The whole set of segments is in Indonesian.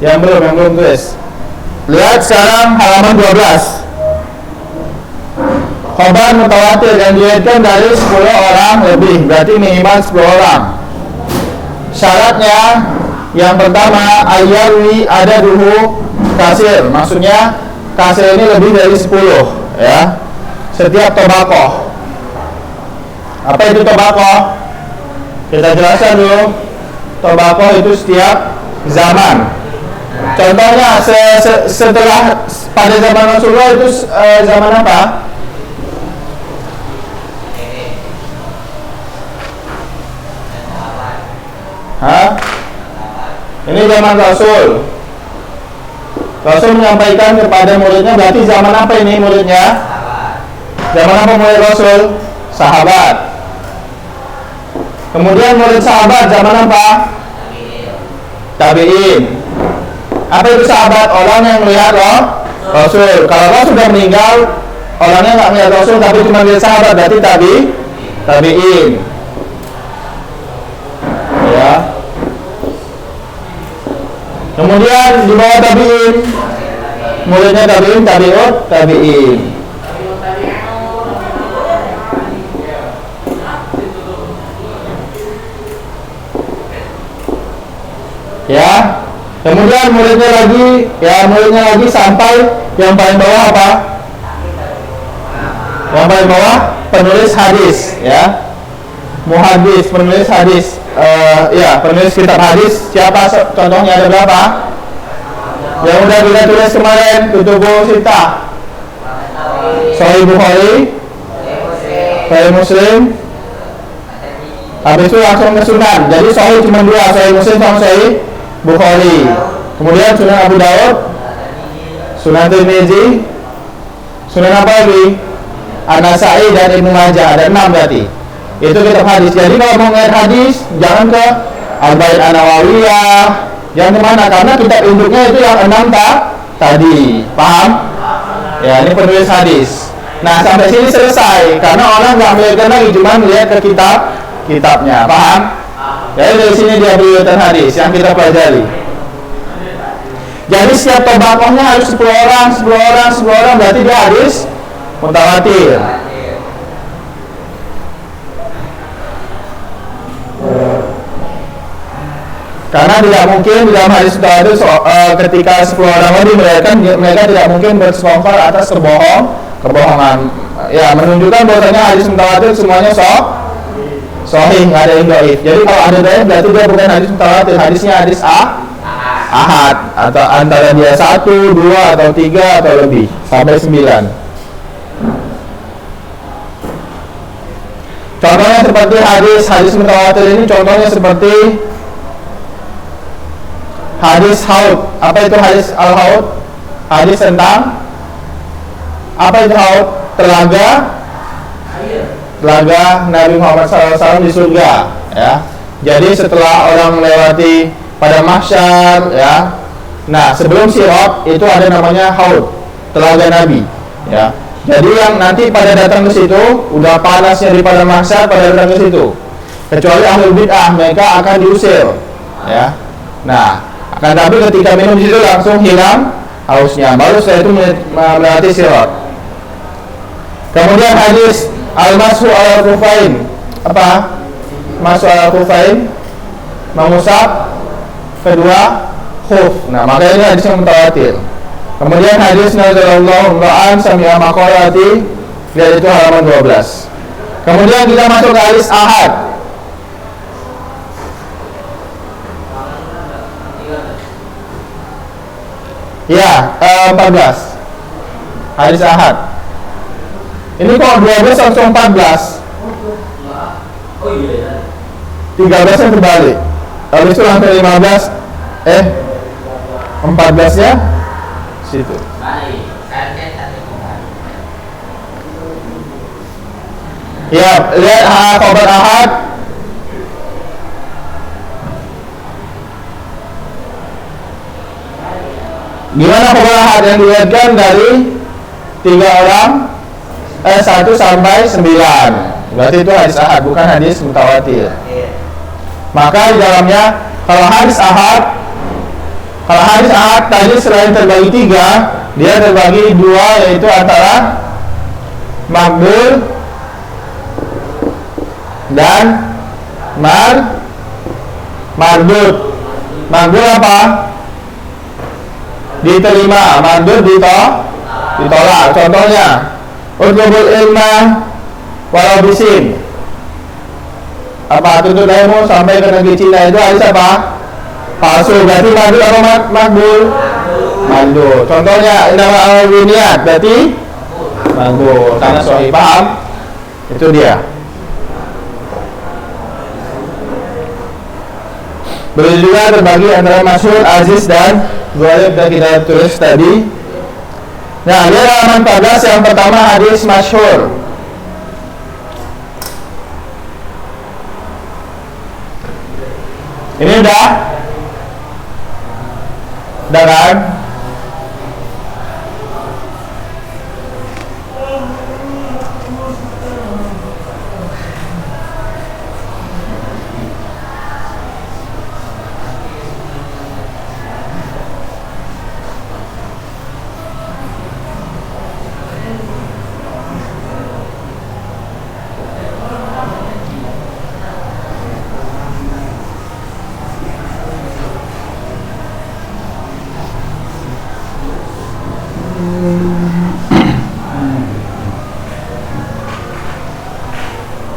Yang belum tulis. Lihat sekarang halaman 12. Khobar mutawatir yang diriwayatkan dari 10 orang lebih, berarti minimal 10 orang. Syaratnya yang pertama ayarwi ada dulu kasir, maksudnya kasir ini lebih dari 10 ya. Setiap tobakoh. Apa itu tobakoh? Kita jelaskan dulu. Tobakoh itu setiap zaman. Contohnya setelah pada zaman Rasulullah itu zaman apa? Hah? Ini zaman Rasul. Rasul menyampaikan kepada muridnya, berarti zaman apa ini muridnya? Zaman apa murid Rasul? Sahabat. Kemudian murid sahabat zaman apa? Tabi'in. Apa itu sahabat? Orang yang melihat Rasul. Kalau Rasul sudah meninggal, orangnya nggak melihat Rasul tapi cuma melihat sahabat, berarti tabi'in. Ya. Kemudian di bawah tabi'in, muridnya tabi'in. Ya. Kemudian muridnya lagi sampai yang paling bawah apa? Yang paling bawah penulis hadis, ya. Muhaddis, penulis hadis. Penulis kitab hadis. Siapa contohnya, ada berapa? Yang udah kita tulis kemarin, Kutubu Sittah. Sahih Bukhari, Sahih Muslim. Habis itu langsung ke Sunan. Jadi Sahih cuma 2, Sahih Muslim sama Sahih Bukhari. Kemudian Sunan Abu Daud, Sunan Tirmizi, Sunan apa lagi? An-Nasa'i dan Ibnu Majah. Ada 6 berarti. Itu kitab hadis. Jadi kalau mau ngeliat hadis, jangan ke Al-Bait An-Nawawiyah, jangan kemana, karena kitab induknya itu yang 6 tadi. Paham? Ya, ini penulis hadis. Nah, sampai sini selesai, karena orang nggak melihat lagi, cuma melihat ke kitabnya. Paham? Jadi dari sini dia riwayatan hadis yang kita pelajari. Jadi setiap tobakohnya harus 10 orang, berarti dia hadis mutawatir. Karena tidak mungkin di dalam hadis mutawatir ketika 10 orang lebih mereka tidak mungkin bersekongkol atas kebohongan. Ya, menunjukkan bahwasanya hadis mutawatir semuanya sahih, nggak ada yang dhaif. Jadi kalau ada dhaif berarti dia bukan hadis mutawatir, hadisnya hadis ahad, atau antara dia 1, 2, atau 3 atau lebih sampai 9. Contohnya seperti hadis mutawatir ini, contohnya seperti hadis haud. Apa itu hadis al-haud? Hadis tentang apa itu haud? Telaga Nabi Muhammad SAW di surga, ya. Jadi setelah orang melewati pada mahsyar, ya. Nah, sebelum sirat itu ada namanya haud, telaga Nabi, ya. Jadi yang nanti pada datang ke situ udah panasnya di pada mahsyar pada datang ke situ. Kecuali ahlul bid'ah, mereka akan diusir, ya. Nah, akan tapi ketika minum di situ langsung hilang hausnya, baru setelah itu melewati sirat. Kemudian hadis al-mashu al-kufain. Apa? Mashu al-kufain, mengusap kedua khuf. Nah, makanya ini hadis yang mutawatir. Kemudian hadis nazarallahu ra'an sami'a maqalati, lihat itu halaman 12. Kemudian kita masuk ke hadis ahad. Ya, 14. Hadis ahad. Ini kok 12 langsung 14. 13 nya terbalik. Lalu itu langsung 15. 14 nya situ. Ya, lihat khabar ahad. Gimana khabar ahad yang dilihatkan dari 3 orang? 1 sampai 9. Berarti itu hadis ahad, bukan hadis mutawatir. Maka di dalamnya kalau hadis ahad Kalau hadis ahad tadi selain terbagi 3, dia terbagi 2, yaitu antara makbul dan mardud. Makbul apa? Diterima, mardud ditolak. Contohnya, utlubul ilma walau bisin. Apa? Tuntut ilmu sampai ke negeri Cina, itu hadis apa? Palsu. Berarti mardud apa makbul? Mardud. Contohnya, inama al-winiyat, berarti mardud. Karena sahih, paham? Itu dia. Begitu juga terbagi antara masyhur, aziz, dan ghalib yang kita tulis tadi. Nah, dia halaman 14 yang pertama hadis masyhur. Ini udah kan?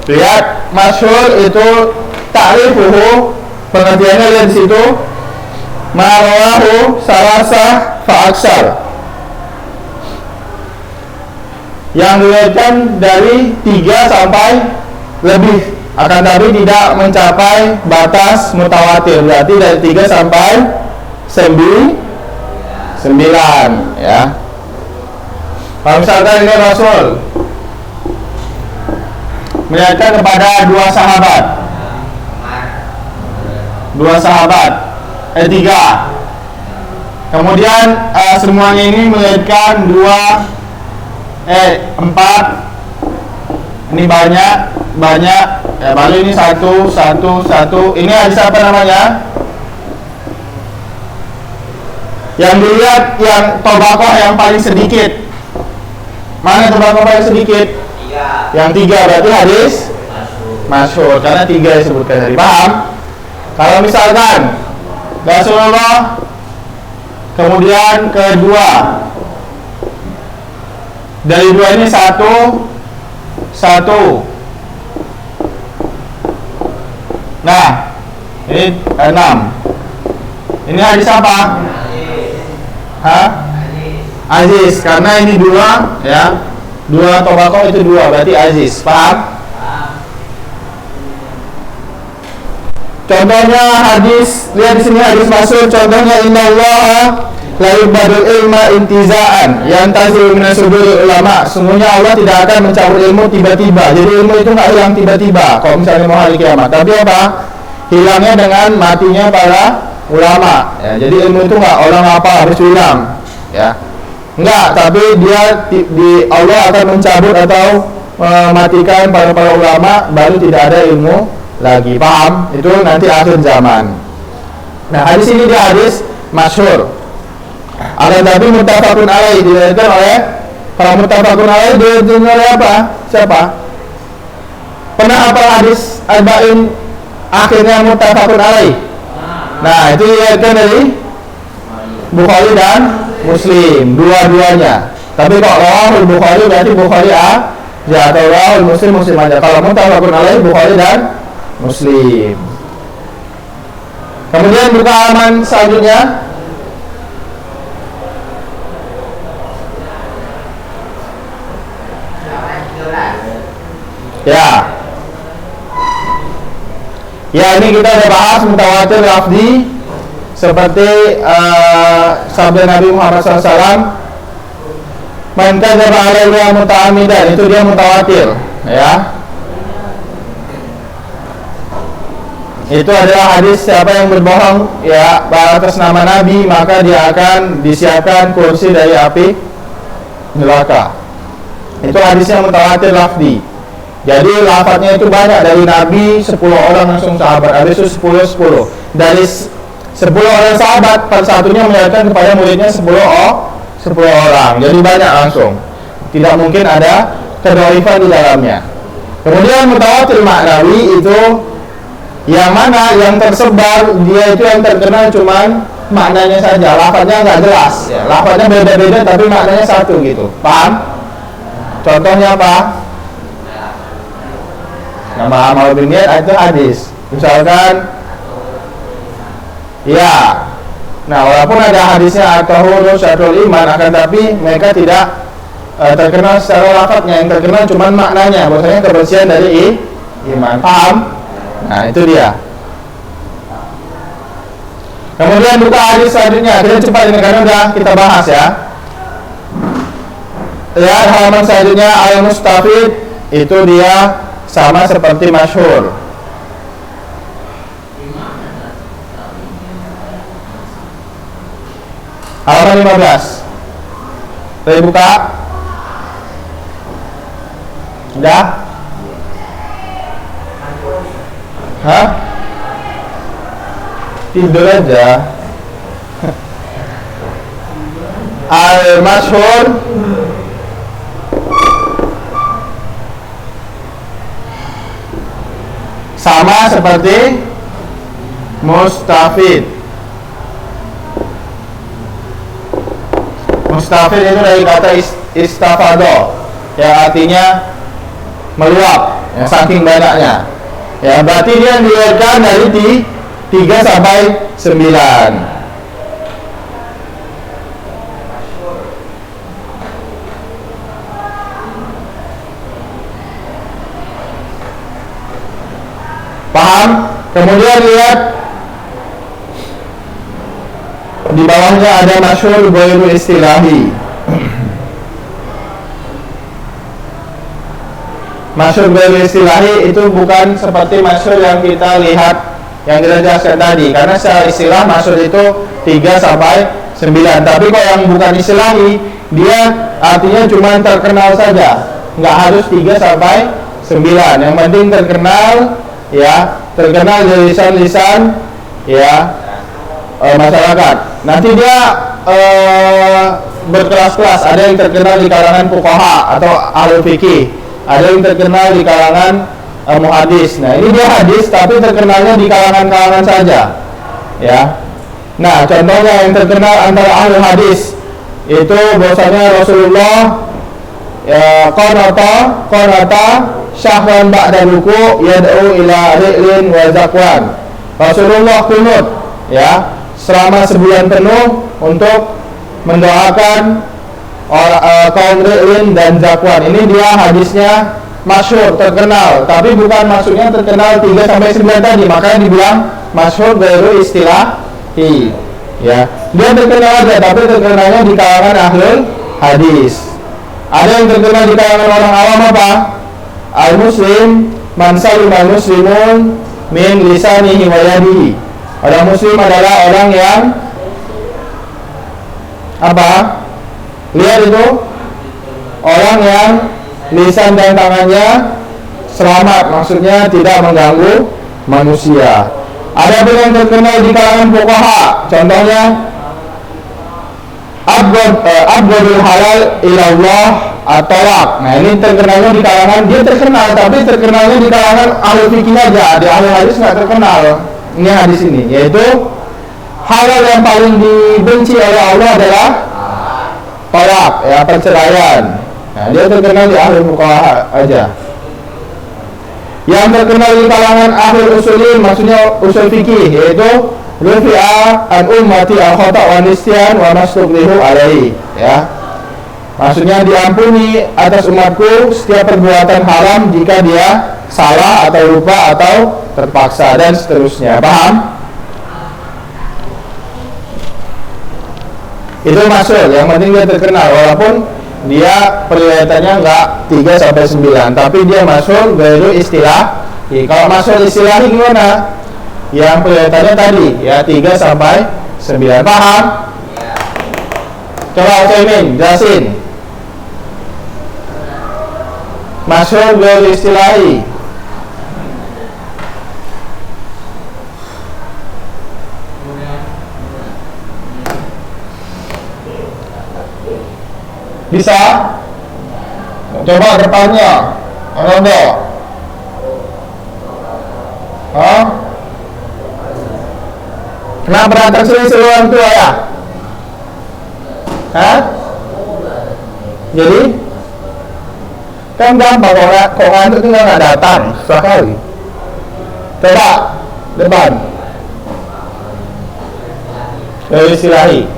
Lihat, masyhur itu ta'rifuhu, pengertiannya lihat di situ. Ma'rawahu salasah fa'aksar, yang diriwayatkan dari 3 sampai lebih, akan tapi tidak mencapai batas mutawatir. Berarti dari 3 sampai 9, ya. Kalau misalkan ini Rasul melihatkan kepada 2 sahabat, 3. Kemudian semuanya ini melihatkan 4. Ini banyak ya, baru ini 1. Ini hadis apa namanya? Yang dilihat yang tobakoh yang paling sedikit. Mana tobakoh paling sedikit? Yang 3, berarti hadis masyhur, karena 3 disebutkan tadi. Paham? Kalau misalkan Rasulullah kemudian kedua, dari 2 ini 1. Nah, ini 6. Ini hadis apa? Aziz, karena ini 2, ya. 2 tobako itu 2, berarti aziz. Paham? Contohnya hadis, lihat di sini hadis masyhur. Contohnya, innallaha la yubadul ilma intizaan yantazil minas suduril ulama. Sungguhnya Allah tidak akan mencabut ilmu tiba-tiba. Jadi ilmu itu nggak hilang tiba-tiba kalau misalnya mau hari kiamat. Tapi apa? Hilangnya dengan matinya para ulama. Ya, jadi ilmu itu nggak orang apa harus hilang, ya. Enggak, tapi dia Allah akan mencabut atau mematikan para ulama, baru tidak ada ilmu lagi. Paham? Itu nanti akhir zaman. Nah, hadis ini dia hadis masyhur. Akan tapi muttafaqun alaih, diriwayatkan oleh, kalau muttafaqun alaih diriwayatkan oleh apa? Siapa? Pernah apa hadis arba'in akhirnya muttafaqun alaih? Nah, itu diriwayatkan dari Bukhari dan Muslim, dua-duanya. Tapi kalau rawahul Bukhari berarti Bukhari ya, atau rawahul Muslim aja. Kalau muttafaqun alaih Bukhari dan Muslim. Kemudian buka halaman selanjutnya. Ya, ini kita udah bahas mutawatir lafzi seperti sabda Nabi Muhammad SAW, man kadzaba alayya muta'ammidan, itu dia mutawatir, ya. Itu adalah hadis siapa yang berbohong ya atas nama Nabi, maka dia akan disiapkan kursi dari api neraka. Itu hadisnya mutawatir lafzi. Jadi lafadznya itu banyak, dari Nabi 10 orang langsung sahabat, habis itu 10. Dari 10 orang sahabat, per satunya meriwayatkan kepada muridnya 10 orang. Jadi banyak langsung. Tidak mungkin ada kedhaifan di dalamnya. Kemudian mutawatir maknawi itu yang mana yang tersebar, dia itu yang terkenal cuman maknanya saja, lafaznya nggak jelas ya. Lafaznya beda-beda tapi maknanya satu gitu. Paham? Contohnya apa? Nama amal bin niat itu hadis. Misalkan ya. Nah, walaupun ada hadisnya at-tahuru syatrul iman, akan tapi mereka tidak terkenal secara lafadznya, yang terkenal cuma maknanya, bahwasanya kebersihan dari iman. Paham? Nah, itu dia. Kemudian buka hadis selanjutnya. Kita cepat ini karena udah kita bahas ya. Ya, halaman selanjutnya al-mustafid itu dia sama seperti masyhur. Halaman 15. Saya buka. Udah? Hah? Tidur aja. Al-masyhur sama seperti mustafid. Mustafid itu dari kata istafado, yang artinya meluap, ya, saking banyaknya. Ya, berarti dia diriwayatkan dari 3 sampai 9. Paham? Kemudian lihat di bawahnya ada masyhur ghairu istilahi. Masyhur ghairu istilahi itu bukan seperti masyhur yang kita lihat, yang kita jelaskan tadi, karena secara istilah masyhur itu 3 sampai 9. Tapi kalau yang bukan istilahi, dia artinya cuma terkenal saja, nggak harus 3 sampai 9. Yang penting terkenal, ya, terkenal dari lisan-lisan, ya, masyarakat. Nanti dia berkelas-kelas. Ada yang terkenal di kalangan fuqaha atau ahli fikih, ada yang terkenal di kalangan muhadis. Nah, ini dia hadis tapi terkenalnya di kalangan-kalangan saja, ya. Nah, contohnya yang terkenal antara ahli hadis itu bahwasanya Rasulullah ya qanata syahran ba'da ruku yad'u ila ri'lin wa zakwan. Rasulullah kunut, ya, selama sebulan penuh untuk mendoakan kaum ri'lin dan zakwan. Ini dia hadisnya masyhur, terkenal, tapi bukan maksudnya terkenal 3 sampai 9 tadi, makanya dibilang masyhur ghairu istilahi. Ya, dia terkenal aja, tapi terkenalnya di kalangan ahlul hadis. Ada yang terkenal di kalangan orang awam apa? Al-muslim man salima muslimun min lisanihi wa yadihi. Orang muslim adalah orang yang apa? Lihat itu, orang yang lisan dan tangannya selamat, maksudnya tidak mengganggu manusia. Ada pun yang terkenal di kalangan fuqaha, contohnya abghadul halal ilallah at-talaq. Nah, ini terkenalnya di kalangan, dia terkenal tapi terkenalnya di kalangan ahli fikih aja, di ahli hadis nggak terkenal. Ini hadis ini, yaitu halal yang paling dibenci oleh Allah adalah talaq, ya, perceraian. Nah, dia terkenal di ahli fuqaha aja. Yang terkenal di kalangan ahli usulin, maksudnya usul fikih, yaitu rufi'a an ummati al-khata' wa nisyan wa mastuqlihu alaihi, ya. Maksudnya diampuni atas umatku setiap perbuatan haram jika dia salah atau lupa atau terpaksa dan seterusnya. Paham? Itu masyhur, yang penting dia terkenal walaupun dia periwayatannya enggak 3 sampai 9, tapi dia masyhur ghairu istilahi. Kalau masyhur istilahi gimana? Yang periwayatannya tadi ya 3 sampai 9. Paham? Coba Utsaimin jelasin. Masyhur ghairu istilahi. Bisa? Coba depannya. Ada enggak? Hah? Kenapa berantem selisih orang tua ya? Hah? Jadi? Kan gampang kok ngantuk itu nggak datang sekali. Coba depan. Istirahi.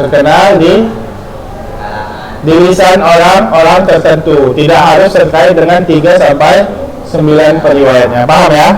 Terkenal di lisan orang-orang tertentu, tidak harus terkait dengan 3 sampai 9 periwayatnya. Paham ya?